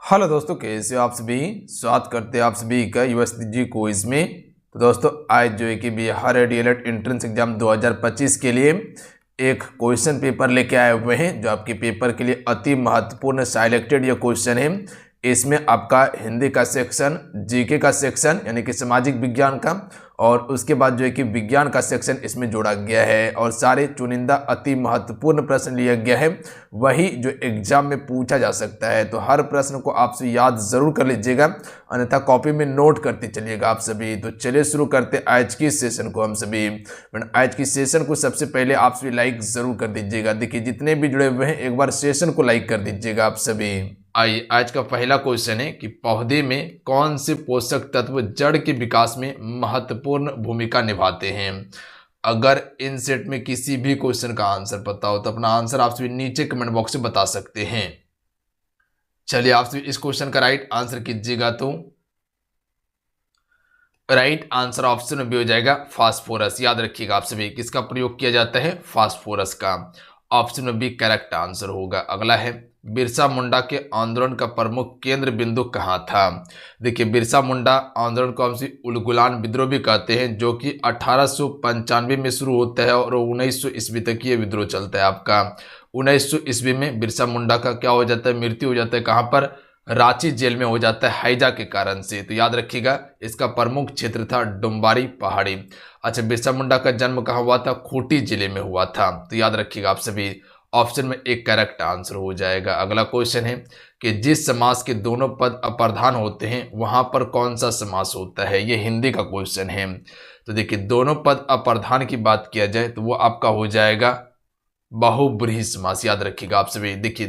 Hello दोस्तों, कैसे हो आप सभी। स्वागत करते हैं आप सभी का यूएसजी क्विज में। तो दोस्तों आज जो है कि बिहार डीएलएड एंट्रेंस एग्जाम 2025 के लिए एक क्वेश्चन पेपर लेके आए हुए हैं, जो आपके पेपर के लिए अति महत्वपूर्ण सिलेक्टेड ये क्वेश्चन है। इसमें आपका हिंदी का सेक्शन, जीके का सेक्शन यानी कि सामाजिक विज्ञान का, और उसके बाद जो है कि विज्ञान का सेक्शन इसमें जोड़ा गया है और सारे चुनिंदा अति महत्वपूर्ण प्रश्न लिया गया है, वही जो एग्जाम में पूछा जा सकता है। तो हर प्रश्न को आपसे याद जरूर कर लीजिएगा, अन्यथा कॉपी में नोट करते चलिएगा आप सभी। तो चलिए शुरू करते आज की सेशन को हम सभी। आज की सेशन को सबसे पहले आप सभी लाइक जरूर कर दीजिएगा। देखिए जितने भी जुड़े हुए हैं एक बार सेशन को लाइक कर दीजिएगा आप सभी। आइए आज का पहला क्वेश्चन है कि पौधे में कौन से पोषक तत्व जड़ के विकास में महत्वपूर्ण भूमिका निभाते हैं। अगर इन सेट में किसी भी क्वेश्चन का आंसर पता हो तो अपना आंसर आप सभी नीचे कमेंट बॉक्स में बता सकते हैं। चलिए आप सभी इस क्वेश्चन का राइट आंसर कीजिएगा। तो राइट आंसर ऑप्शन में भी हो जाएगा फास्फोरस। याद रखिएगा आप सभी किसका प्रयोग किया जाता है, फास्फोरस का। ऑप्शन में भी करेक्ट आंसर होगा। अगला है बिरसा मुंडा के आंदोलन का प्रमुख केंद्र बिंदु कहाँ था। देखिए बिरसा मुंडा आंदोलन को हम उलगुलान विद्रोह भी कहते हैं, जो कि 1895 में शुरू होता है और 1900 ईस्वी तक ये विद्रोह चलता है आपका। 1900 ईस्वी में बिरसा मुंडा का क्या हो जाता है, मृत्यु हो जाता है। कहाँ पर, रांची जेल में हो जाता है हैजा के कारण से। तो याद रखिएगा इसका प्रमुख क्षेत्र था डुम्बारी पहाड़ी। अच्छा, बिरसा मुंडा का जन्म कहाँ हुआ था, खूंटी जिले में हुआ था। तो याद रखिएगा आप सभी ऑप्शन में एक करेक्ट आंसर हो जाएगा। अगला क्वेश्चन है कि जिस समास के दोनों पद अप्रधान होते हैं वहां पर कौन सा समास होता है। ये हिंदी का क्वेश्चन है। तो देखिए दोनों पद अप्रधान की बात किया जाए तो वो आपका हो जाएगा बहुब्रीहि समास। याद रखिएगा आप सभी। देखिए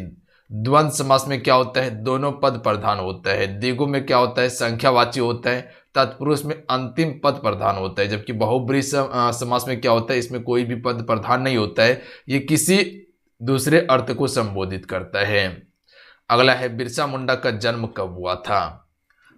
द्वंद्व समास में क्या होता है, दोनों पद प्रधान होता है। द्विगु में क्या होता है, संख्यावाची होता है। तत्पुरुष में अंतिम पद प्रधान होता है। जबकि बहुब्रीहि समास में क्या होता है, इसमें कोई भी पद प्रधान नहीं होता है, ये किसी दूसरे अर्थ को संबोधित करता है। अगला है बिरसा मुंडा का जन्म कब हुआ था।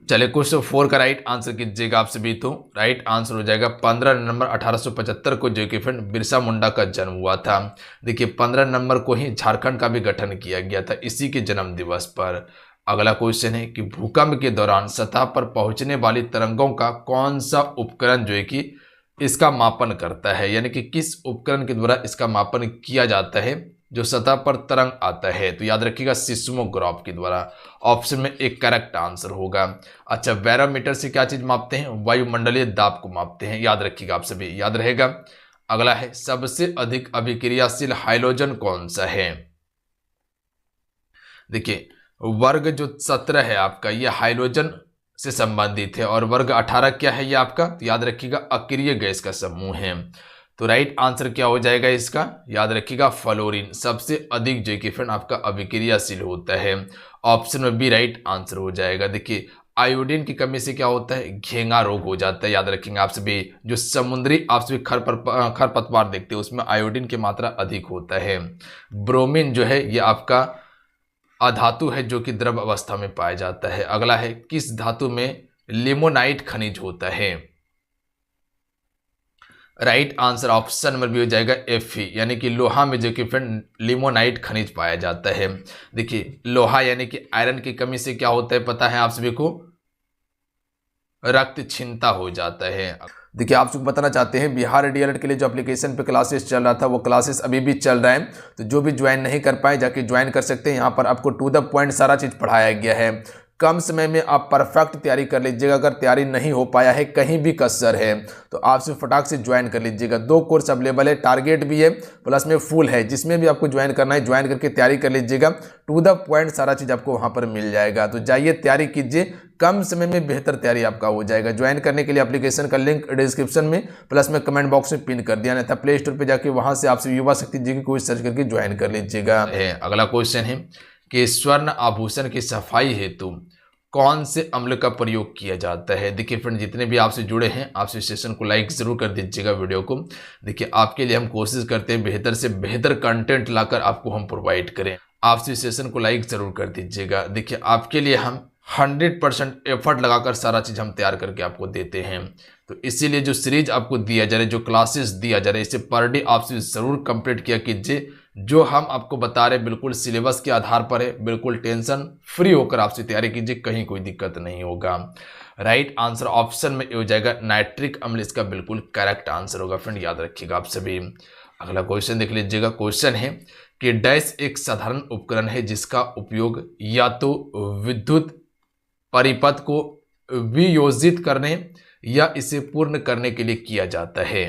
चलिए क्वेश्चन 4 का राइट आंसर कीजिएगा आप सभी। तो राइट आंसर हो जाएगा 15 नवंबर 1875 को जो कि फ्रेंड बिरसा मुंडा का जन्म हुआ था। देखिए 15 नवंबर को ही झारखंड का भी गठन किया गया था इसी के जन्म दिवस पर। अगला क्वेश्चन है कि भूकंप के दौरान सतह पर पहुंचने वाली तरंगों का कौन सा उपकरण जो है कि इसका मापन करता है, यानी कि किस उपकरण के द्वारा इसका मापन किया जाता है जो सतह पर तरंग आता है। तो याद रखिएगा सिस्मोग्राफ के द्वारा। ऑप्शन में एक करेक्ट आंसर होगा। अच्छा, बैरोमीटर से क्या चीज मापते हैं, वायुमंडलीय दाब को मापते हैं। याद रखिएगा आप सभी, याद रहेगा। अगला है सबसे अधिक अभिक्रियाशील हाइड्रोजन कौन सा है। देखिए वर्ग जो 17 है आपका ये हाइड्रोजन से संबंधित है और वर्ग 18 क्या है ये आपका, तो याद रखिएगा अक्रिय गैस का समूह है। तो राइट आंसर क्या हो जाएगा इसका, याद रखिएगा फ्लोरीन सबसे अधिक जो कि फ्रेंड आपका अभिक्रियाशील होता है। ऑप्शन में भी राइट आंसर हो जाएगा। देखिए आयोडीन की कमी से क्या होता है, घेंगा रोग हो जाता है। याद रखेंगे आप सभी, जो समुद्री आप सभी खरपतवार देखते हैं उसमें आयोडीन की मात्रा अधिक होता है। ब्रोमीन जो है ये आपका अधातु है जो कि द्रव अवस्था में पाया जाता है। अगला है किस धातु में लिमोनाइट खनिज होता है। राइट आंसर ऑप्शन नंबर भी हो जाएगा Fe, यानी कि लोहा में जो कि फ्रेंड लिमोनाइट खनिज पाया जाता है। देखिए लोहा यानी कि आयरन की कमी से क्या होता है पता है आप सभी को, रक्त क्षीणता हो जाता है। देखिए आप सबको बताना चाहते हैं बिहार डीएलएड के लिए जो एप्लीकेशन पे क्लासेस चल रहा था वो क्लासेस अभी भी चल रहा है। तो जो भी ज्वाइन नहीं कर पाए जाके ज्वाइन कर सकते हैं। यहाँ पर आपको टू द पॉइंट सारा चीज़ पढ़ाया गया है। कम समय में आप परफेक्ट तैयारी कर लीजिएगा। अगर तैयारी नहीं हो पाया है, कहीं भी कसर है, तो आप सिर्फ फटाक से ज्वाइन कर लीजिएगा। 2 कोर्स अवेलेबल है, टारगेट भी है प्लस में फुल है। जिसमें भी आपको ज्वाइन करना है ज्वाइन करके तैयारी कर लीजिएगा। टू द पॉइंट सारा चीज़ आपको वहाँ पर मिल जाएगा। तो जाइए तैयारी कीजिए, कम समय में बेहतर तैयारी आपका हो जाएगा। ज्वाइन करने के लिए एप्लीकेशन का लिंक डिस्क्रिप्शन में प्लस में कमेंट बॉक्स में पिन कर दिया, नहीं था प्ले स्टोर पर जाके वहाँ से आपसे युवा शक्ति जी की कोई सर्च करके ज्वाइन कर लीजिएगा। अगला क्वेश्चन है कि स्वर्ण आभूषण की सफाई हेतु कौन से अम्ल का प्रयोग किया जाता है। देखिए फ्रेंड जितने भी आपसे जुड़े हैं आपसे सेशन को लाइक जरूर कर दीजिएगा वीडियो को। देखिए आपके लिए हम कोशिश करते हैं बेहतर से बेहतर कंटेंट लाकर आपको हम प्रोवाइड करें। आपसे सेशन को लाइक जरूर कर दीजिएगा। देखिए आपके लिए हम 100% एफर्ट लगाकर सारा चीज़ हम तैयार करके आपको देते हैं। तो इसीलिए जो सीरीज आपको दिया जा रहा है, जो क्लासेस दिया जा रहा है, इसे पर डे आपसे ज़रूर कंप्लीट किया कीजिए। जो हम आपको बता रहे बिल्कुल सिलेबस के आधार पर है, बिल्कुल टेंशन फ्री होकर आपसे तैयारी कीजिए, कहीं कोई दिक्कत नहीं होगा। राइट आंसर ऑप्शन में हो जाएगा नाइट्रिक अम्ल, इसका बिल्कुल करेक्ट आंसर होगा फ्रेंड, याद रखिएगा आप सभी। अगला क्वेश्चन देख लीजिएगा। क्वेश्चन है कि डैश एक साधारण उपकरण है जिसका उपयोग या तो विद्युत परिपथ को वियोजित करने या इसे पूर्ण करने के लिए किया जाता है।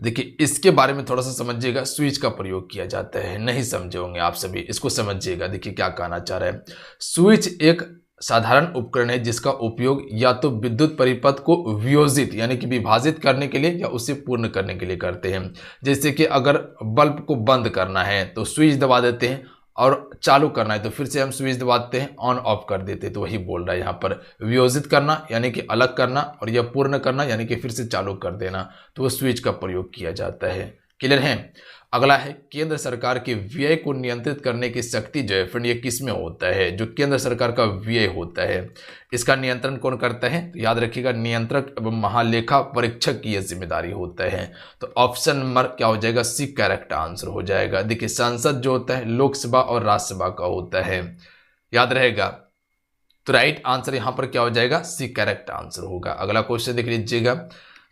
देखिए इसके बारे में थोड़ा सा समझिएगा, स्विच का प्रयोग किया जाता है, नहीं समझे होंगे आप सभी, इसको समझिएगा। देखिए क्या कहना चाह रहा है, स्विच एक साधारण उपकरण है जिसका उपयोग या तो विद्युत परिपथ को वियोजित यानी कि विभाजित करने के लिए या उसे पूर्ण करने के लिए करते हैं। जैसे कि अगर बल्ब को बंद करना है तो स्विच दबा देते हैं, और चालू करना है तो फिर से हम स्विच दबाते हैं, ऑन ऑफ कर देते हैं। तो वही बोल रहा है यहाँ पर, वियोजित करना यानी कि अलग करना, और यह पूर्ण करना यानी कि फिर से चालू कर देना, तो वो स्विच का प्रयोग किया जाता है। क्लियर है। अगला है केंद्र सरकार के व्यय को नियंत्रित करने की शक्ति जो है फ्रेंड ये किस में होता है, जो केंद्र सरकार का व्यय होता है इसका नियंत्रण कौन करता है, तो याद रखिएगा नियंत्रक एवं महालेखा परीक्षक की यह जिम्मेदारी होता है। तो ऑप्शन नंबर क्या हो जाएगा, सी करेक्ट आंसर हो जाएगा। देखिए संसद जो होता है लोकसभा और राज्यसभा का होता है, याद रहेगा। तो राइट आंसर यहां पर क्या हो जाएगा, सी करेक्ट आंसर होगा। अगला क्वेश्चन देख लीजिएगा।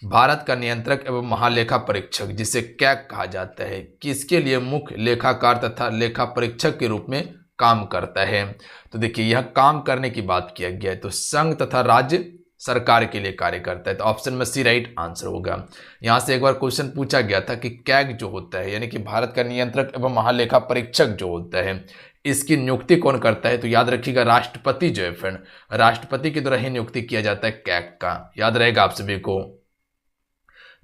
भारत का नियंत्रक एवं महालेखा परीक्षक जिसे कैग कहा जाता है किसके लिए मुख्य लेखाकार तथा लेखा परीक्षक के रूप में काम करता है। तो देखिए यह काम करने की बात किया गया है, तो संघ तथा राज्य सरकार के लिए कार्य करता है। तो ऑप्शन में सी राइट आंसर होगा। यहां से एक बार क्वेश्चन पूछा गया था कि कैग जो होता है यानी कि भारत का नियंत्रक एवं महालेखा परीक्षक जो होता है इसकी नियुक्ति कौन करता है, तो याद रखिएगा राष्ट्रपति जो है फ्रेंड, राष्ट्रपति के द्वारा ही नियुक्ति किया जाता है कैग का, याद रहेगा आप सभी को।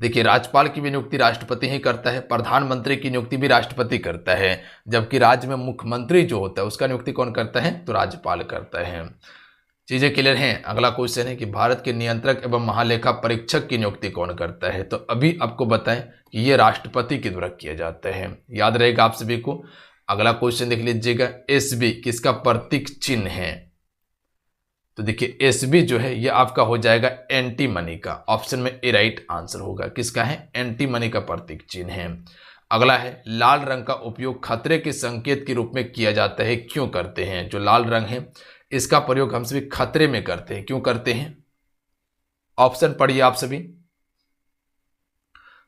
देखिए राज्यपाल की भी नियुक्ति राष्ट्रपति ही करता है, प्रधानमंत्री की नियुक्ति भी राष्ट्रपति करता है, जबकि राज्य में मुख्यमंत्री जो होता है उसका नियुक्ति कौन करता है, तो राज्यपाल करता है। चीजें क्लियर हैं। अगला क्वेश्चन है कि भारत के नियंत्रक एवं महालेखा परीक्षक की नियुक्ति कौन करता है, तो अभी आपको बताएं कि ये राष्ट्रपति के द्वारा किया जाता है, याद रहेगा आप सभी को। अगला क्वेश्चन देख लीजिएगा। एसबी किसका प्रतीक चिन्ह है, तो देखिए एसबी जो है ये आपका हो जाएगा एंटी मनी का, ऑप्शन में ए राइट आंसर होगा। किसका है, एंटी मनी का प्रतीक चिन्ह है। अगला है लाल रंग का उपयोग खतरे के संकेत के रूप में किया जाता है, क्यों करते हैं। जो लाल रंग है इसका प्रयोग हम सभी खतरे में करते हैं, क्यों करते हैं, ऑप्शन पढ़िए आप सभी।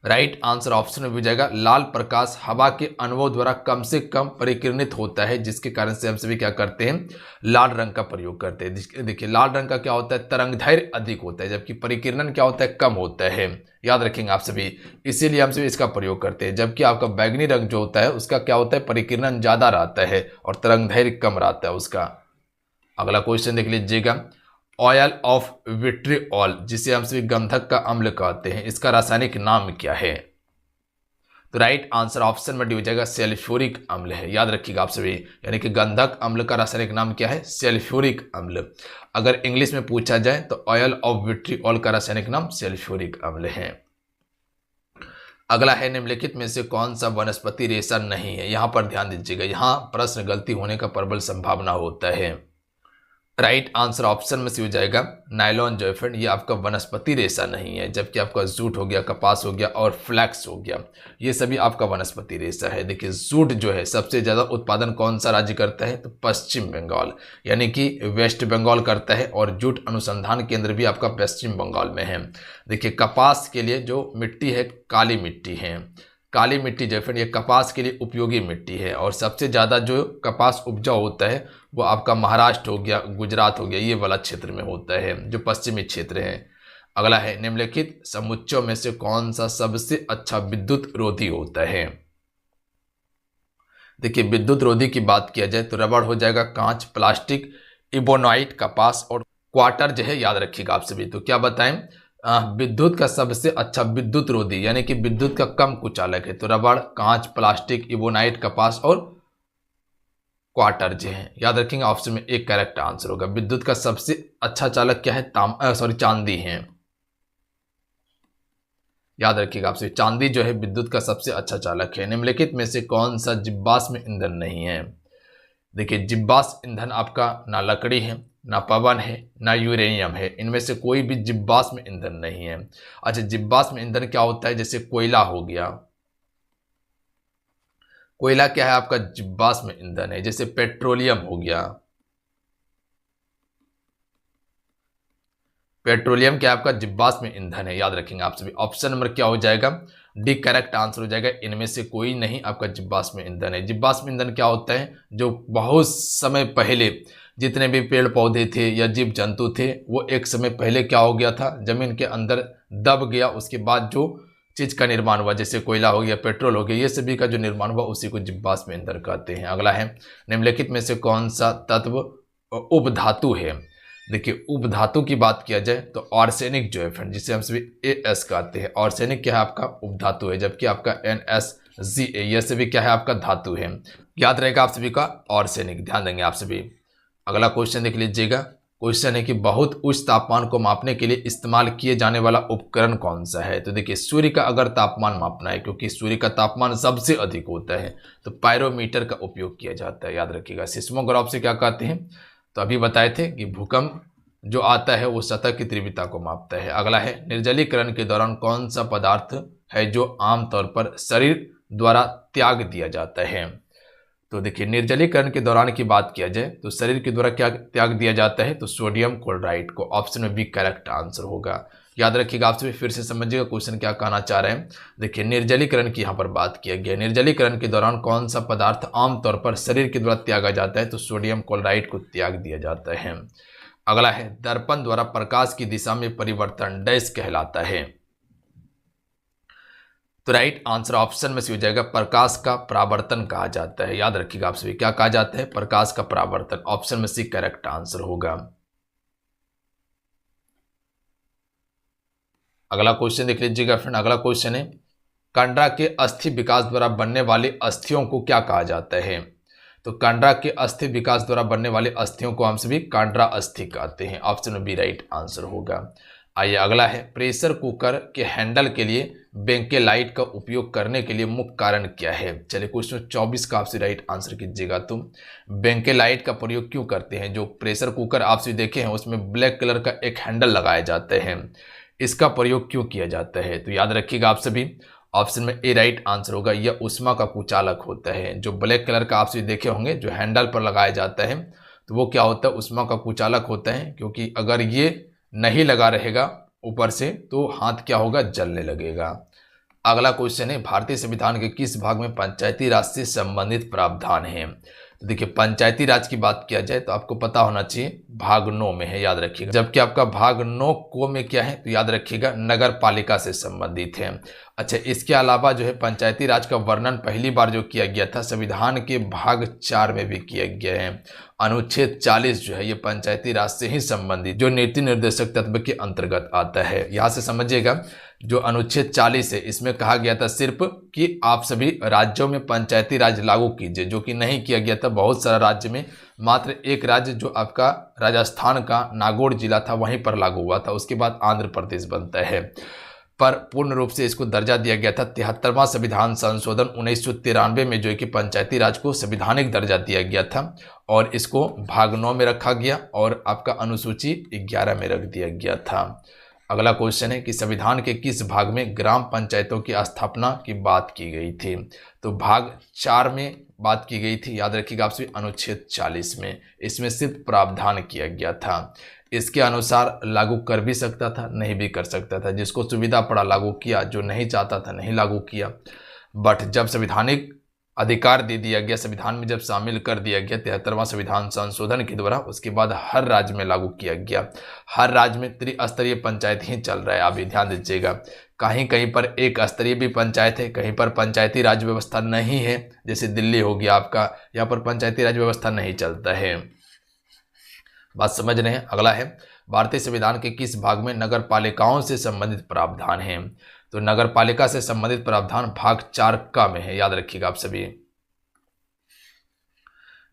राइट आंसर ऑप्शन में भी जाएगा लाल प्रकाश हवा के अनुभव द्वारा कम से कम परिकिरणित होता है, जिसके कारण से हम सभी क्या करते हैं, लाल रंग का प्रयोग करते हैं। देखिए लाल रंग का क्या होता है, तरंगदैर्घ्य अधिक होता है, जबकि परिकिरण क्या होता है, कम होता है, याद रखेंगे आप सभी, इसीलिए हम सभी इसका प्रयोग करते हैं। जबकि आपका बैगनी रंग जो होता है उसका क्या होता है, परिकिरण ज्यादा रहता है और तरंगदैर्घ्य कम रहता है उसका। अगला क्वेश्चन देख लीजिएगा। ऑयल ऑफ विट्रियोल जिसे हम सभी गंधक का अम्ल कहते हैं इसका रासायनिक नाम क्या है, तो राइट आंसर ऑप्शन में डी हो जाएगा सल्फ्यूरिक अम्ल है, याद रखिएगा आप सभी। यानी कि गंधक अम्ल का रासायनिक नाम क्या है, सल्फ्यूरिक अम्ल। अगर इंग्लिश में पूछा जाए तो ऑयल ऑफ विट्रियोल का रासायनिक नाम सल्फ्यूरिक अम्ल है। अगला है निम्नलिखित में से कौन सा वनस्पति रेशा नहीं है, यहां पर ध्यान दीजिएगा, यहां प्रश्न गलती होने का प्रबल संभावना होता है। राइट आंसर ऑप्शन में से हो जाएगा नायलॉन जो है फ्रेंड ये आपका वनस्पति रेशा नहीं है, जबकि आपका जूट हो गया, कपास हो गया और फ्लैक्स हो गया, ये सभी आपका वनस्पति रेशा है। देखिए जूट जो है सबसे ज़्यादा उत्पादन कौन सा राज्य करता है, तो पश्चिम बंगाल यानी कि वेस्ट बंगाल करता है, और जूट अनुसंधान केंद्र भी आपका पश्चिम बंगाल में है। देखिए कपास के लिए जो मिट्टी है काली मिट्टी है, काली मिट्टी जो है ये कपास के लिए उपयोगी मिट्टी है, और सबसे ज़्यादा जो कपास उपजाऊ होता है वो आपका महाराष्ट्र हो गया, गुजरात हो गया, ये वाला क्षेत्र में होता है जो पश्चिमी क्षेत्र है। अगला है निम्नलिखित समुच्चयों में से कौन सा सबसे अच्छा विद्युत रोधी होता है। देखिए विद्युत रोधी की बात किया जाए तो रबड़ हो जाएगा, कांच, प्लास्टिक, इबोनाइट, कपास और क्वार्टर जो है, याद रखिएगा आप सभी। तो क्या बताएं विद्युत का सबसे अच्छा विद्युत रोधी यानी कि विद्युत का कम कुचालक है, तो रबड़, कांच, प्लास्टिक, इबोनाइट, कपास और क्वार्टर जो है, याद रखेंगे ऑप्शन में एक करेक्ट आंसर होगा। विद्युत का सबसे अच्छा चालक क्या है, चांदी है, याद रखिएगा आपसे, चांदी जो है विद्युत का सबसे अच्छा चालक है। निम्नलिखित में से कौन सा जीवाश्म ईंधन नहीं है। देखिए जीवाश्म ईंधन आपका ना लकड़ी है, ना पवन है, ना यूरेनियम है, इनमें से कोई भी जीवाश्म ईंधन नहीं है। अच्छा जीवाश्म ईंधन क्या होता है, जैसे कोयला हो गया, कोयला क्या है आपका जीवाश्म ईंधन है, जैसे पेट्रोलियम हो गया। पेट्रोलियम क्या आपका जीवाश्म ईंधन है, याद रखेंगे आप सभी। ऑप्शन नंबर क्या हो जाएगा, डी करेक्ट आंसर हो जाएगा। इनमें से कोई नहीं आपका जीवाश्म ईंधन है। जीवाश्म ईंधन क्या होता है, जो बहुत समय पहले जितने भी पेड़ पौधे थे या जीव जंतु थे वो एक समय पहले क्या हो गया था, जमीन के अंदर दब गया, उसके बाद जो चीज का निर्माण हुआ, जैसे कोयला हो गया, पेट्रोल हो गया, ये सभी का जो निर्माण हुआ उसी को जीवाश्म ईंधन कहते हैं। अगला है, निम्नलिखित में से कौन सा तत्व उपधातु है। देखिए उपधातु की बात किया जाए तो आर्सेनिक जो है फ्रेंड, जिसे हम सभी AS कहते हैं, आर्सेनिक क्या है आपका उपधातु है, जबकि आपका NSGA यह सभी क्या है आपका धातु है। याद रहेगा आप सभी का आर्सेनिक, ध्यान देंगे आप सभी। अगला क्वेश्चन देख लीजिएगा। क्वेश्चन है कि बहुत उच्च तापमान को मापने के लिए इस्तेमाल किए जाने वाला उपकरण कौन सा है। तो देखिए सूर्य का अगर तापमान मापना है, क्योंकि सूर्य का तापमान सबसे अधिक होता है, तो पायरोमीटर का उपयोग किया जाता है, याद रखिएगा। सिस्मोग्राफ से क्या कहते हैं, तो अभी बताए थे कि भूकंप जो आता है वो सतह की तीव्रता को मापता है। अगला है, निर्जलीकरण के दौरान कौन सा पदार्थ है जो आमतौर पर शरीर द्वारा त्याग दिया जाता है। तो देखिए निर्जलीकरण के दौरान की बात किया जाए तो शरीर के द्वारा क्या त्याग दिया जाता है, तो सोडियम क्लोराइड को। ऑप्शन में बी करेक्ट आंसर होगा। याद रखिएगा आप सभी, फिर से समझिएगा क्वेश्चन क्या कहना चाह रहे हैं। देखिए निर्जलीकरण की यहाँ पर बात किया गया, निर्जलीकरण के दौरान कौन सा पदार्थ आमतौर पर शरीर के द्वारा त्यागा जाता है, तो सोडियम क्लोराइड को त्याग दिया जाता है। अगला है, दर्पण द्वारा प्रकाश की दिशा में परिवर्तन डैश कहलाता है। तो राइट आंसर ऑप्शन में से हो जाएगा प्रकाश का परावर्तन कहा जाता है। याद रखिएगा आप सभी, क्या कहा जाता है, प्रकाश का परावर्तन। ऑप्शन में सी करेक्ट आंसर होगा। अगला क्वेश्चन देख लीजिएगा फ्रेंड। अगला क्वेश्चन है, कंडरा के अस्थि विकास द्वारा बनने वाले अस्थियों को क्या कहा जाता है। तो कंडरा के अस्थि विकास द्वारा बनने वाले अस्थियों को हम सभी कंडरा अस्थि कहते हैं। ऑप्शन में बी राइट आंसर होगा। आइए अगला है, प्रेशर कुकर के हैंडल के लिए बेंकेलाइट का उपयोग करने के लिए मुख्य कारण क्या है। चलिए क्वेश्चन 24 का आपसे राइट आंसर कीजिएगा। तुम बेंकेलाइट का प्रयोग क्यों करते हैं। जो प्रेशर कुकर आपसे देखे हैं उसमें ब्लैक कलर का एक हैंडल लगाए जाते हैं, इसका प्रयोग क्यों किया जाता है। तो याद रखिएगा आप सभी, ऑप्शन में ए राइट आंसर होगा। यह उष्मा का कुचालक होता है। जो ब्लैक कलर का आपसे देखे होंगे जो हैंडल पर लगाया जाता है, तो वो क्या होता है, उष्मा का कुचालक होता है। क्योंकि अगर ये नहीं लगा रहेगा ऊपर से तो हाथ क्या होगा, जलने लगेगा। अगला क्वेश्चन है, भारतीय संविधान के किस भाग में पंचायती राज से संबंधित प्रावधान है। तो देखिए पंचायती राज की बात किया जाए तो आपको पता होना चाहिए भाग 9 में है, याद रखिएगा। जबकि आपका भाग 9 को में क्या है, तो याद रखिएगा नगर पालिका से संबंधित है। अच्छा, इसके अलावा जो है पंचायती राज का वर्णन पहली बार जो किया गया था संविधान के भाग 4 में भी किया गया है। अनुच्छेद 40 जो है ये पंचायती राज से ही संबंधित जो नीति निर्देशक तत्व के अंतर्गत आता है। यहाँ से समझिएगा जो अनुच्छेद 40 है इसमें कहा गया था सिर्फ कि आप सभी राज्यों में पंचायती राज लागू कीजिए, जो कि नहीं किया गया था। बहुत सारा राज्य में मात्र एक राज्य जो आपका राजस्थान का नागौर जिला था वहीं पर लागू हुआ था, उसके बाद आंध्र प्रदेश बनता है। पर पूर्ण रूप से इसको दर्जा दिया गया था 73वां संविधान संशोधन 1993 में, जो है कि पंचायती राज को संवैधानिक दर्जा दिया गया था और इसको भाग 9 में रखा गया और आपका अनुसूची 11 में रख दिया गया था। अगला क्वेश्चन है कि संविधान के किस भाग में ग्राम पंचायतों की स्थापना की बात की गई थी। तो भाग 4 में बात की गई थी, याद रखिएगा आपसे अनुच्छेद 40 में। इसमें सिर्फ प्रावधान किया गया था, इसके अनुसार लागू कर भी सकता था नहीं भी कर सकता था। जिसको सुविधा पड़ा लागू किया, जो नहीं चाहता था नहीं लागू किया। बट जब संवैधानिक अधिकार दे दिया गया, संविधान में जब शामिल कर दिया गया 73वां संविधान संशोधन के द्वारा, उसके बाद हर राज्य में लागू किया गया। हर राज्य में त्रिस्तरीय पंचायत ही चल रहा है, आप भी ध्यान दीजिएगा। कहीं कहीं पर एक स्तरीय भी पंचायत है, कहीं पर पंचायती राज व्यवस्था नहीं है, जैसे दिल्ली हो गया आपका, यहाँ पर पंचायती राज व्यवस्था नहीं चलता है। बात समझ रहे हैं। अगला है, भारतीय संविधान के किस भाग में नगर पालिकाओं से संबंधित प्रावधान है। तो नगर पालिका से संबंधित प्रावधान भाग 4 का में है, याद रखिएगा आप सभी।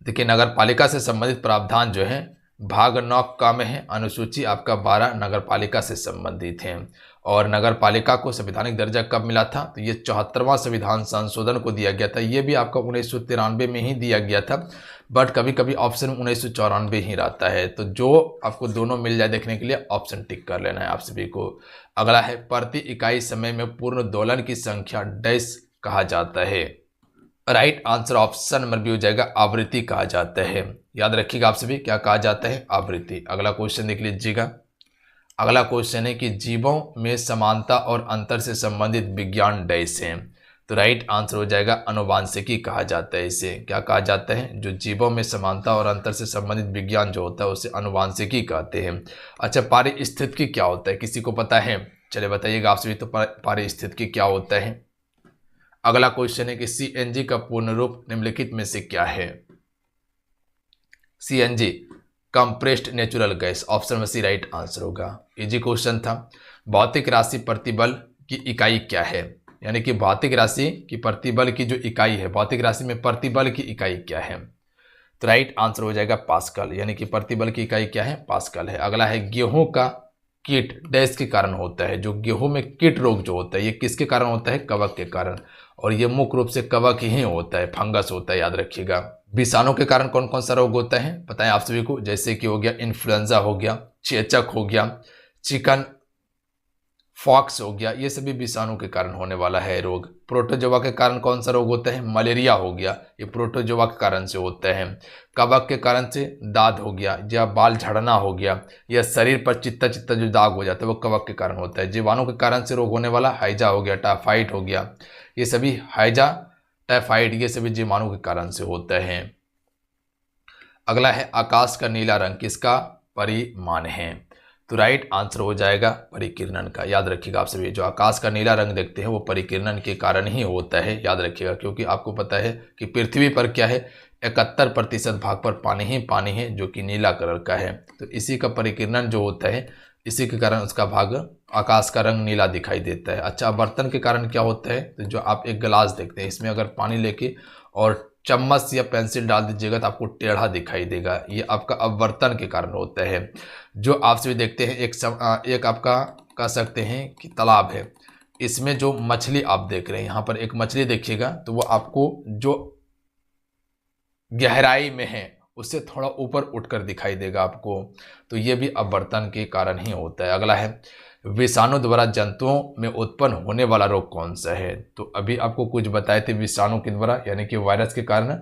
देखिए नगर पालिका से संबंधित प्रावधान जो है भाग 9 का में है। अनुसूची आपका 12 नगर पालिका से संबंधित है। और नगर पालिका को संवैधानिक दर्जा कब मिला था, तो ये 74वां संविधान संशोधन को दिया गया था। ये भी आपका 1993 में ही दिया गया था, बट कभी कभी ऑप्शन 1994 ही रहता है। तो जो आपको दोनों मिल जाए देखने के लिए ऑप्शन टिक कर लेना है आप सभी को। अगला है, प्रति इकाई समय में पूर्ण दोलन की संख्या डैश कहा जाता है। Right answer option number B हो जाएगा, आवृत्ति कहा जाता है। याद रखिएगा आप सभी, क्या कहा जाता है, आवृत्ति। अगला क्वेश्चन देख लीजिएगा। अगला क्वेश्चन है कि जीवों में समानता और अंतर से संबंधित विज्ञान डैश है। तो राइट आंसर हो जाएगा, अनुवांशिकी कहा जाता है। इसे क्या कहा जाता है, जो जीवों में समानता और अंतर से संबंधित विज्ञान जो होता है उसे अनुवांशिकी कहते हैं। अच्छा, पारिस्थितिकी क्या होता है, किसी को पता है? चलिए बताइएगा आप सभी। तो पारिस्थितिकी क्या होता है। अगला क्वेश्चन है कि सीएनजी का पूर्ण रूप निम्नलिखित में से क्या है। CNG compressed natural gas, option में सी राइट आंसर होगा। इजी क्वेश्चन था। भौतिक राशि प्रतिबल की इकाई क्या है, यानी कि भौतिक राशि की प्रतिबल की जो इकाई है, भौतिक राशि में प्रतिबल की इकाई क्या है। तो राइट आंसर हो जाएगा पास्कल, यानी कि प्रतिबल की इकाई क्या है, पास्कल है। अगला है गेहूं का कीट डैश के कारण होता है। जो गेहूं में कीट रोग जो होता है ये किसके कारण होता है, कवक के कारण। और ये मुख्य रूप से कवक ही होता है, फंगस होता है, याद रखिएगा। विषाणु के कारण कौन कौन सा रोग होता है बताएं आप सभी को, जैसे कि हो गया इन्फ्लुएंजा हो गया, चेचक हो गया, चिकन फॉक्स हो गया, ये सभी विषाणु के कारण होने वाला है रोग। प्रोटोजोआ के कारण कौन सा रोग होता है, मलेरिया हो गया, ये प्रोटोजोआ के कारण से होता है। कवक के कारण से दाद हो गया, या बाल झड़ना हो गया, या शरीर पर चित्ता चित्ता जो दाग हो जाता है वो कवक के कारण होता है। जीवाणु के कारण से रोग होने वाला हैजा हो गया, टाइफाइड हो गया, ये सभी हैजा टाइफाइड ये सभी जीवाणु के कारण से होता है। अगला है आकाश का नीला रंग किसका परिमाण है। तो राइट आंसर हो जाएगा परिकिरणन का। याद रखिएगा आप सभी, जो आकाश का नीला रंग देखते हैं वो परिकिरणन के कारण ही होता है, याद रखिएगा। क्योंकि आपको पता है कि पृथ्वी पर क्या है, 71% भाग पर पानी ही पानी है जो कि नीला कलर का है। तो इसी का परिकिरणन जो होता है इसी के कारण उसका भाग आकाश का रंग नीला दिखाई देता है। अच्छा, आवर्तन के कारण क्या होता है, तो जो आप एक गिलास देखते हैं इसमें अगर पानी लेके और चम्मच या पेंसिल डाल दीजिएगा तो आपको टेढ़ा दिखाई देगा, ये आपका अपवर्तन के कारण होता है। जो आप सभी देखते हैं एक आपका कह सकते हैं कि तालाब है, इसमें जो मछली आप देख रहे हैं, यहाँ पर एक मछली देखिएगा तो वो आपको जो गहराई में है उससे थोड़ा ऊपर उठकर दिखाई देगा आपको। तो ये भी अपवर्तन के कारण ही होता है। अगला है विषाणु द्वारा जंतुओं में उत्पन्न होने वाला रोग कौन सा है। तो अभी आपको कुछ बताए थे विषाणु के द्वारा, यानी कि वायरस के कारण।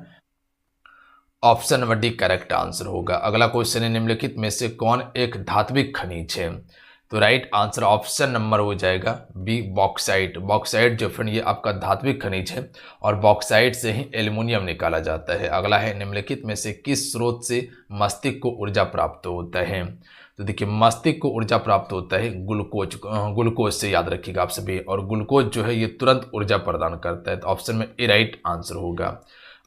Option number D correct answer होगा। अगला क्वेश्चन है निम्नलिखित में से कौन एक धात्विक खनिज है। तो राइट आंसर ऑप्शन नंबर हो जाएगा बी बॉक्साइट। बॉक्साइट जो फ्रेंड ये आपका धात्विक खनिज है और बॉक्साइट से ही एल्युमिनियम निकाला जाता है। अगला है निम्नलिखित में से किस स्रोत से मस्तिष्क को ऊर्जा प्राप्त होता है। तो देखिए मस्तिष्क को ऊर्जा प्राप्त होता है ग्लूकोज से, याद रखिएगा आप सभी। और ग्लूकोज जो है ये तुरंत ऊर्जा प्रदान करता है। तो ऑप्शन में ए राइट आंसर होगा।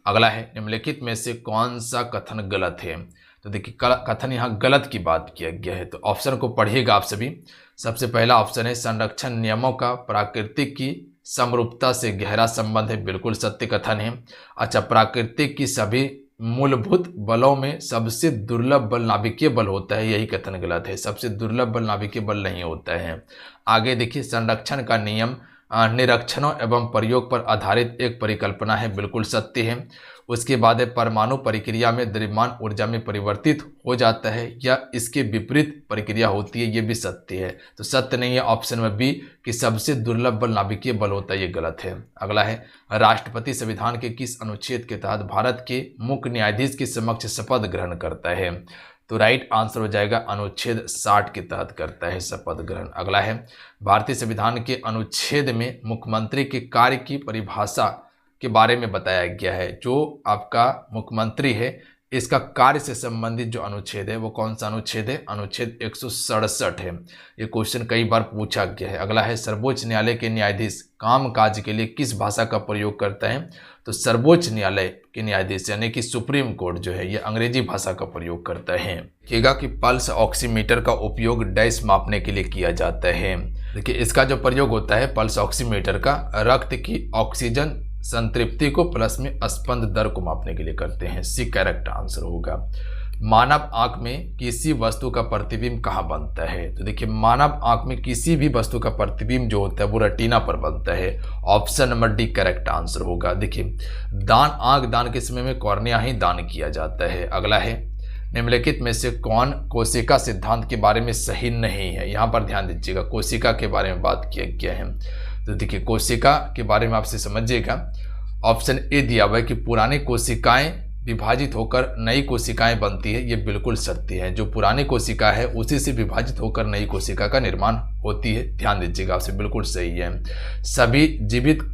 अगला है निम्नलिखित में से कौन सा कथन गलत है। तो देखिए कथन यहाँ गलत की बात किया गया है, तो ऑप्शन को पढ़िएगा आप सभी। सबसे पहला ऑप्शन है संरक्षण नियमों का प्राकृतिक की समरूपता से गहरा संबंध है, बिल्कुल सत्य कथन है। अच्छा, प्राकृतिक की सभी मूलभूत बलों में सबसे दुर्लभ बल नाभिकीय बल होता है, यही कथन गलत है। सबसे दुर्लभ बल नाभिकीय बल नहीं होता है। आगे देखिए संरक्षण का नियम निरीक्षणों एवं प्रयोग पर आधारित एक परिकल्पना है, बिल्कुल सत्य है। उसके बाद है परमाणु प्रक्रिया में द्रव्यमान ऊर्जा में परिवर्तित हो जाता है या इसके विपरीत प्रक्रिया होती है, ये भी सत्य है। तो सत्य नहीं है ऑप्शन में बी कि सबसे दुर्लभ बल नाभिकीय बल होता है, ये गलत है। अगला है राष्ट्रपति संविधान के किस अनुच्छेद के तहत भारत के मुख्य न्यायाधीश के समक्ष शपथ ग्रहण करता है। तो राइट आंसर हो जाएगा अनुच्छेद 60 के तहत करता है शपथ ग्रहण। अगला है भारतीय संविधान के अनुच्छेद में मुख्यमंत्री के कार्य की परिभाषा के बारे में बताया गया है। जो आपका मुख्यमंत्री है इसका कार्य से संबंधित जो अनुच्छेद है वो कौन सा अनुच्छेद है, अनुच्छेद 167 है। ये क्वेश्चन कई बार पूछा गया है। अगला है सर्वोच्च न्यायालय के न्यायाधीश काम काज के लिए किस भाषा का प्रयोग करता है। तो सर्वोच्च न्यायालय के न्यायाधीश यानी कि सुप्रीम कोर्ट जो है ये अंग्रेजी भाषा का प्रयोग करता है। देखिएगा कि पल्स ऑक्सीमीटर का उपयोग डैश मापने के लिए किया जाता है। देखिए इसका जो प्रयोग होता है पल्स ऑक्सीमीटर का रक्त की ऑक्सीजन संतृप्ति को प्लस में स्पंद दर को मापने के लिए करते हैं। सी करेक्ट आंसर होगा। मानव आंख में किसी वस्तु का प्रतिबिंब कहाँ बनता है। तो देखिए मानव आंख में किसी भी वस्तु का प्रतिबिंब जो होता है वो रेटिना पर बनता है। Option number D correct answer होगा। देखिए आंख दान के समय में कॉर्निया ही दान किया जाता है। अगला है निम्नलिखित में से कौन कोशिका सिद्धांत के बारे में सही नहीं है। यहाँ पर ध्यान दीजिएगा कोशिका के बारे में बात किया गया है। तो देखिए कोशिका के बारे में आपसे समझिएगा ऑप्शन ए दिया हुआ है कि पुरानी कोशिकाएं विभाजित होकर नई कोशिकाएं बनती है, ये बिल्कुल सत्य है। जो पुरानी कोशिका है उसी से विभाजित होकर नई कोशिका का निर्माण होती है, ध्यान दीजिएगा, आपसे बिल्कुल सही है। सभी जीवित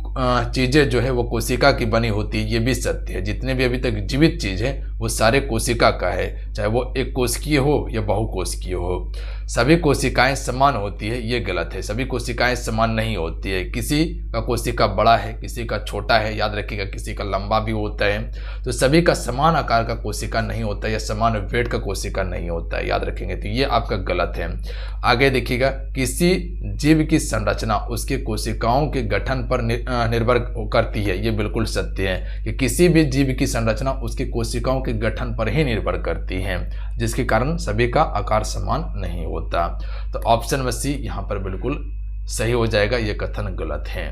चीजें जो है वो कोशिका की बनी होती है, ये भी सत्य है। जितने भी अभी तक जीवित चीज है वो सारे कोशिका का है, चाहे वो एक कोशिकीय हो या बहुकोशिकीय हो। सभी कोशिकाएं समान होती है, ये गलत है। सभी कोशिकाएं समान नहीं होती है, किसी का कोशिका बड़ा है, किसी का छोटा है, याद रखिएगा, किसी का लंबा भी होता है। तो सभी का समान आकार का कोशिका नहीं होता है या समान वेट का कोशिका नहीं होता है, याद रखेंगे। तो ये आपका गलत है। आगे देखिएगा, किसी जीव की संरचना उसके कोशिकाओं के गठन पर निर्भर करती है, ये बिल्कुल सत्य है कि किसी भी जीव की संरचना उसके कोशिकाओं के गठन पर ही निर्भर करती है, जिसके कारण सभी का आकार समान नहीं होता। तो ऑप्शन में सी यहाँ पर बिल्कुल सही हो जाएगा, ये कथन गलत है।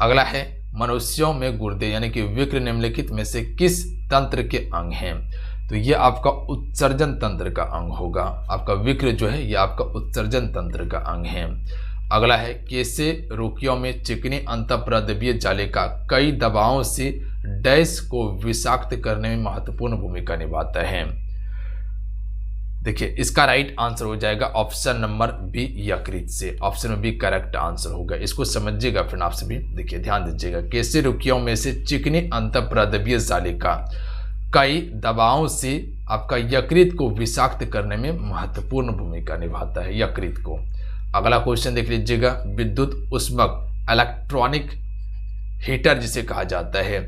अगला है, मनुष्यों में गुर्दे यानी कि विक्र निम्नलिखित में से किस तंत्र के अंग हैं? तो ये आपका उत्सर्जन तंत्र का अंग होगा। आपका विक्र जो है ये आपका उत्सर्जन तंत्र का अंग है। अगला है, कैसे रोगियों में चिकनी अंतःप्रद्रव्य जालिका कई दवाओं से डैश को विषाक्त करने में महत्वपूर्ण भूमिका निभाता है? देखिए, इसका राइट आंसर हो जाएगा ऑप्शन नंबर बी, यकृत से। ऑप्शन में बी करेक्ट आंसर होगा। इसको समझिएगा फ्रेंड, आप सभी देखिए, ध्यान दीजिएगा। कैसे रोगियों में से चिकनी अंतःप्रद्रव्य जालिका कई दवाओं से आपका यकृत को विषाक्त करने में महत्वपूर्ण भूमिका निभाता है, यकृत को। अगला क्वेश्चन देख लीजिएगा, विद्युत ऊष्मक इलेक्ट्रॉनिक हीटर जिसे कहा जाता है,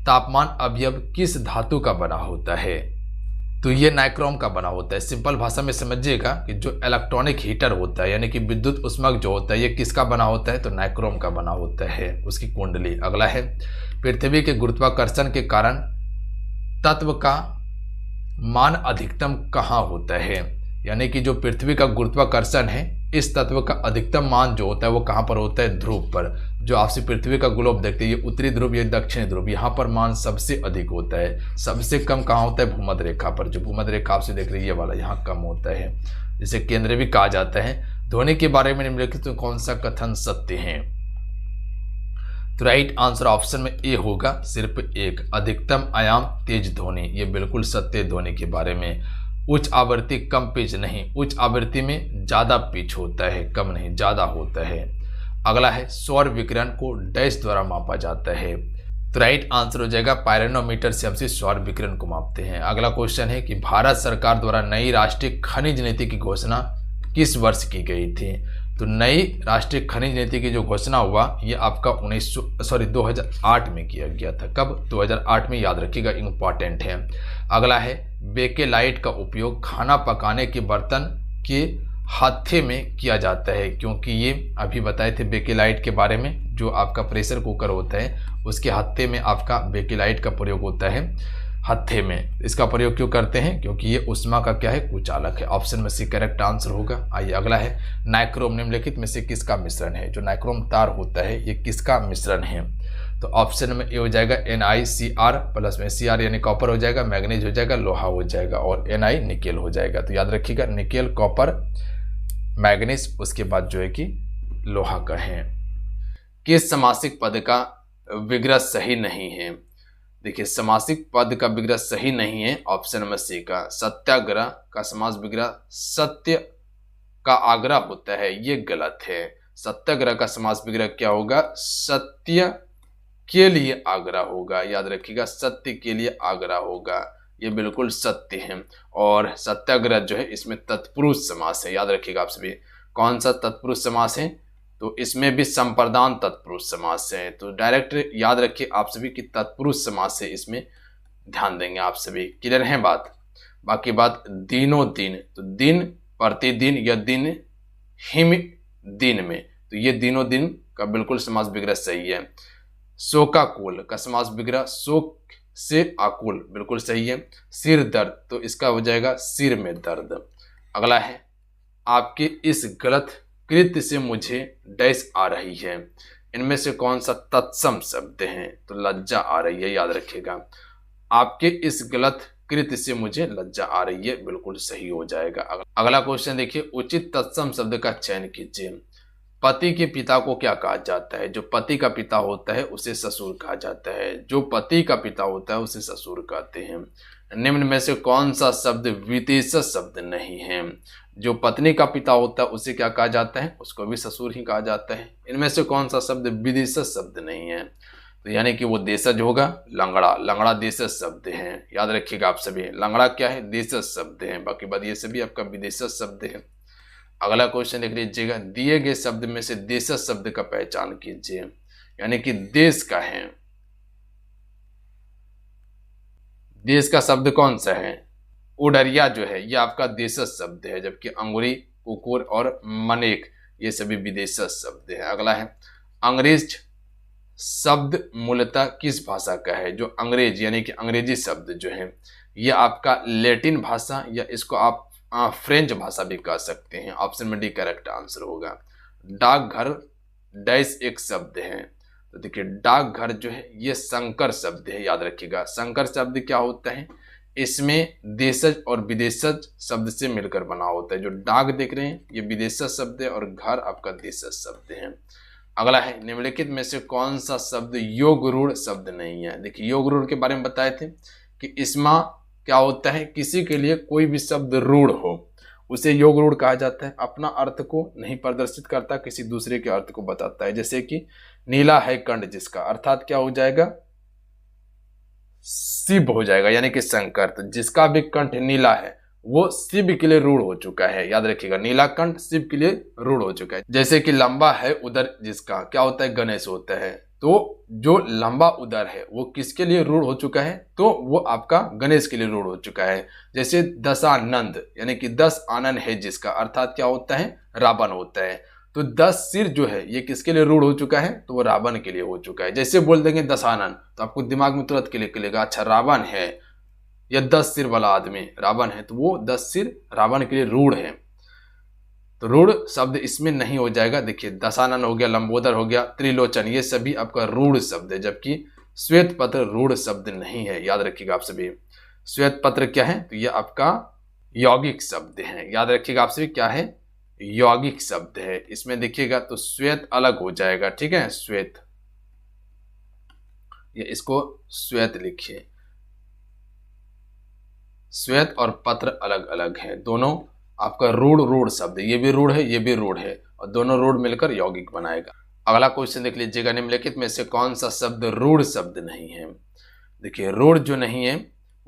तापमान अवयव किस धातु का बना होता है? तो ये नाइक्रोम का बना होता है। सिंपल भाषा में समझिएगा कि जो इलेक्ट्रॉनिक हीटर होता है यानी कि विद्युत ऊष्मक जो होता है ये किसका बना होता है? तो नाइक्रोम का बना होता है, उसकी कुंडली। अगला है, पृथ्वी के गुरुत्वाकर्षण के कारण तत्व का मान अधिकतम कहाँ होता है? यानी कि जो पृथ्वी का गुरुत्वाकर्षण है इस तत्व का अधिकतम मान जो होता है वो कहाँ पर होता है? ध्रुव पर। जो आपसे पृथ्वी का ग्लोब देखते हैं, ये उत्तरी ध्रुव, ये दक्षिणी ध्रुव, यहाँ पर मान सबसे अधिक होता है। सबसे कम कहाँ होता है? भूमध्य रेखा पर। जो भूमध्य रेखा आपसे देख रही है ये वाला, यहाँ कम होता है, जिसे केंद्र भी कहा जाता है। ध्वनि के बारे में निम्नलिखित तो कौन सा कथन सत्य है? तो राइट आंसर ऑप्शन में ए होगा, सिर्फ एक। अधिकतम आयाम तेज ध्वनि, ये बिल्कुल सत्य। ध्वनि के बारे में उच्च आवृत्ति कम पिच नहीं, उच्च आवृत्ति में ज्यादा पिच होता है, कम नहीं ज्यादा होता है। अगला है, सौर विकिरण को डैश द्वारा मापा जाता है? तो राइट आंसर हो जाएगा पायरोनोमीटर से हम सौर विकिरण को मापते हैं। अगला क्वेश्चन है कि भारत सरकार द्वारा नई राष्ट्रीय खनिज नीति की घोषणा किस वर्ष की गई थी? तो नई राष्ट्रीय खनिज नीति की जो घोषणा हुआ ये आपका 2008 में किया गया था। कब? 2008 में, याद रखिएगा, इंपॉर्टेंट है। अगला है, बेकेलाइट का उपयोग खाना पकाने के बर्तन के हत्थे में किया जाता है, क्योंकि ये अभी बताए थे बेकेलाइट के बारे में। जो आपका प्रेशर कुकर होता है उसके हत्थे में आपका बेकेलाइट का प्रयोग होता है, हत्थे में। इसका प्रयोग क्यों करते हैं? क्योंकि ये उष्मा का क्या है? कुचालक है। ऑप्शन में सी करेक्ट आंसर होगा। आइए अगला है, नाइक्रोम निम्नलिखित में से किसका मिश्रण है? जो नाइक्रोम तार होता है ये किसका मिश्रण है? तो ऑप्शन में ए हो जाएगा NiCr प्लस में Cr यानी कॉपर हो जाएगा, मैग्नीज हो जाएगा, लोहा हो जाएगा, और Ni निकेल हो जाएगा। तो याद रखिएगा, निकेल, कॉपर, मैग्नीज, उसके बाद जो है कि लोहा का है। किस समासिक पद का विग्रह सही नहीं है? देखिए, समासिक पद का विग्रह सही नहीं है ऑप्शन नंबर सी का। सत्याग्रह का समास विग्रह सत्य का आग्रह होता है, ये गलत है। सत्याग्रह का समास विग्रह क्या होगा? सत्य के लिए आग्रह होगा। याद रखिएगा, सत्य के लिए आग्रह होगा, ये बिल्कुल सत्य है। और सत्याग्रह जो है इसमें तत्पुरुष समास है, याद रखिएगा आप सभी। कौन सा तत्पुरुष समास है? तो इसमें भी संप्रदान तत्पुरुष समास है। तो डायरेक्ट याद रखिए आप सभी की तत्पुरुष समास है, इसमें ध्यान देंगे आप सभी। क्लियर है बात? बाकी बात दिनों दिन, तो दिन प्रतिदिन या दिन हिम दिन में, तो ये दिनों दिन का बिल्कुल समास विग्रह सही है। शोकाकुल का समास विग्रह शोक से आकुल, बिल्कुल सही है। सिर दर्द, तो इसका हो जाएगा सिर में दर्द। अगला है, आपके इस गलत कृत्य से मुझे डैश आ रही है, इनमें से कौन सा तत्सम शब्द है? तो लज्जा आ रही है, याद रखिएगा। आपके इस गलत कृत्य से मुझे लज्जा आ रही है, बिल्कुल सही हो जाएगा। अगला क्वेश्चन देखिए, उचित तत्सम शब्द का चयन कीजिए। पति के पिता को क्या कहा जाता है? जो पति का पिता होता है उसे ससुर कहा जाता है। जो पति का पिता होता है उसे ससुर कहते हैं। निम्न में से कौन सा शब्द विदेशज शब्द नहीं है? जो पत्नी का पिता होता है उसे क्या कहा जाता है? उसको भी ससुर ही कहा जाता है। इनमें से कौन सा शब्द विदेशज शब्द नहीं है? तो यानी कि वो देशज होगा लंगड़ा। लंगड़ा देशज शब्द है, याद रखिएगा आप सभी। लंगड़ा क्या है? देशज शब्द है। बाकी बात ये सभी आपका विदेशज शब्द है। अगला क्वेश्चन देख लीजिएगा, दिए गए शब्द में से देशज शब्द का पहचान कीजिए, यानी कि देश का है। देश का शब्द कौन सा है? उडरिया जो है ये आपका देशज शब्द है, जबकि अंगुरी, कुकुर और मनेक ये सभी विदेशज शब्द है। अगला है, अंग्रेज शब्द मूलतः किस भाषा का है? जो अंग्रेज यानी कि अंग्रेजी शब्द जो है ये आपका लैटिन भाषा या इसको आप फ्रेंच भाषा भी कह सकते हैं। ऑप्शन में डी करेक्ट आंसर होगा। डाकघर डैश एक शब्द है, तो देखिए डाकघर जो है ये संकर शब्द है, याद रखिएगा। संकर शब्द क्या होता है? इसमें देशज और विदेशज शब्द से मिलकर बना होता है। जो डाक देख रहे हैं ये विदेशज शब्द है और घर आपका देशज शब्द है। अगला है, निम्नलिखित में से कौन सा शब्द योग रूढ़ शब्द नहीं है? देखिए योग रूढ़ के बारे में बताए थे कि इसमें क्या होता है, किसी के लिए कोई भी शब्द रूढ़ हो उसे योग रूढ़ कहा जाता है। अपना अर्थ को नहीं प्रदर्शित करता, किसी दूसरे के अर्थ को बताता है। जैसे कि नीला है कंठ जिसका, अर्थात क्या हो जाएगा? शिव हो जाएगा, यानी कि शंकर। तो जिसका भी कंठ नीला है वो शिव के लिए रूढ़ हो चुका है, याद रखिएगा। नीला कंठ शिव के लिए रूढ़ हो चुका है। जैसे कि लंबा है उदर जिसका, क्या होता है? गणेश होता है। तो जो लंबा उदर है वो किसके लिए रूढ़ हो चुका है? तो वो आपका गणेश के लिए रूढ़ हो चुका है। जैसे दशानंद यानी कि 10 आनंद है जिसका, अर्थात क्या होता है? रावण होता है। तो 10 सिर जो है ये किसके लिए रूढ़ हो चुका है? तो वो रावण के लिए हो चुका है। जैसे बोल देंगे दशानन तो आपको दिमाग में तुरंत क्लिक करेगा, अच्छा रावण है या 10 सिर वाला आदमी रावण है, तो वो 10 सिर रावण के लिए रूढ़ है। तो रूढ़ शब्द इसमें नहीं हो जाएगा। देखिए दशानन हो गया, लंबोदर हो गया, त्रिलोचन, ये सभी आपका रूढ़ शब्द है, जबकि श्वेत पत्र रूढ़ शब्द नहीं है, याद रखिएगा आप सभी। श्वेत पत्र क्या है? तो ये आपका यौगिक शब्द है, याद रखिएगा आप सभी। क्या है? यौगिक शब्द है। इसमें देखिएगा तो श्वेत अलग हो जाएगा, ठीक है? श्वेत, ये इसको श्वेत लिखिए। श्वेत और पत्र अलग अलग है, दोनों आपका रूढ़ शब्द है। ये भी रूढ़ है, ये भी रूढ़ है, और दोनों रूढ़ मिलकर यौगिक बनाएगा। अगला क्वेश्चन देख लीजिएगा, निम्नलिखित में से कौन सा शब्द रूढ़ शब्द नहीं है? देखिए रूढ़ जो नहीं है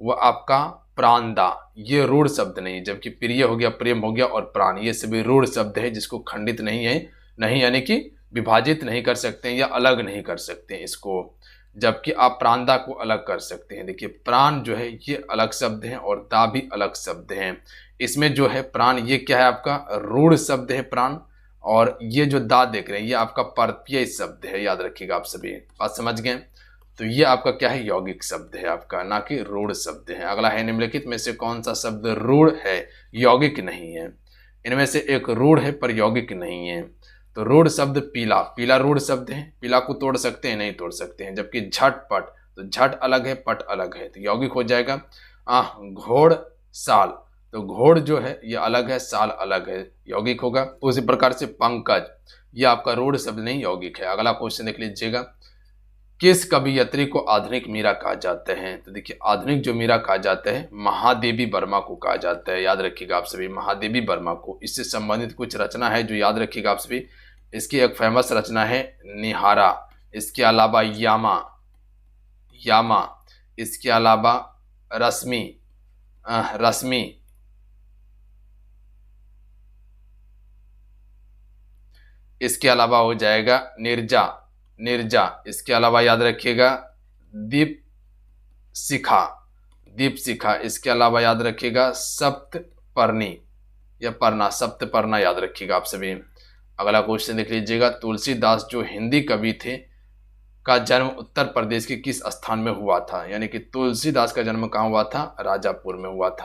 वो आपका प्राणदा, ये रूढ़ शब्द नहीं, जबकि प्रिय हो गया, प्रेम हो गया और प्राण ये सभी रूढ़ शब्द है, जिसको खंडित नहीं है, नहीं यानी कि विभाजित नहीं कर सकते हैं या अलग नहीं कर सकते हैं इसको, जबकि आप प्राणदा को अलग कर सकते हैं। देखिए प्राण जो है ये अलग शब्द है और दा भी अलग शब्द है। इसमें जो है प्राण ये क्या है? आपका रूढ़ शब्द है प्राण, और ये जो दा देख रहे हैं ये आपका परप्रिय शब्द है, याद रखिएगा आप सभी। बात समझ गए? तो ये आपका क्या है? यौगिक शब्द है आपका, ना कि रूढ़ शब्द है। अगला है, निम्नलिखित में से कौन सा शब्द रूढ़ है यौगिक नहीं है? इनमें से एक रूढ़ है पर यौगिक नहीं है। तो रूढ़ शब्द पीला, पीला रूढ़ शब्द है। पीला को तोड़ सकते हैं? नहीं तोड़ सकते हैं। जबकि झटपट, तो झट अलग है, पट अलग है, तो यौगिक हो जाएगा। घोड़ साल, तो घोड़ जो है ये अलग है, साल अलग है, यौगिक होगा। उसी प्रकार से पंकज, ये आपका रूढ़ शब्द नहीं, यौगिक है। अगला क्वेश्चन देख लीजिएगा, किस कवियत्री को आधुनिक मीरा कहा जाता है? तो देखिए आधुनिक जो मीरा कहा जाता है महादेवी वर्मा को कहा जाता है, याद रखिएगा आप सभी, महादेवी वर्मा को। इससे संबंधित कुछ रचना है जो याद रखिएगा आप सभी। इसकी एक फेमस रचना है निहारा, इसके अलावा यामा, इसके अलावा रश्मि, इसके अलावा हो जाएगा निर्जा, इसके अलावा याद रखिएगा दीप शिखा, इसके अलावा याद रखिएगा सप्तपर्णी या परना, सप्तपर्णा याद रखिएगा आप सभी। अगला क्वेश्चन देख लीजिएगा, तुलसीदास जो हिंदी कवि थे का जन्म उत्तर प्रदेश के किस स्थान में हुआ था? यानी कि तुलसीदास का जन्म कहाँ हुआ था? राजापुर में हुआ था।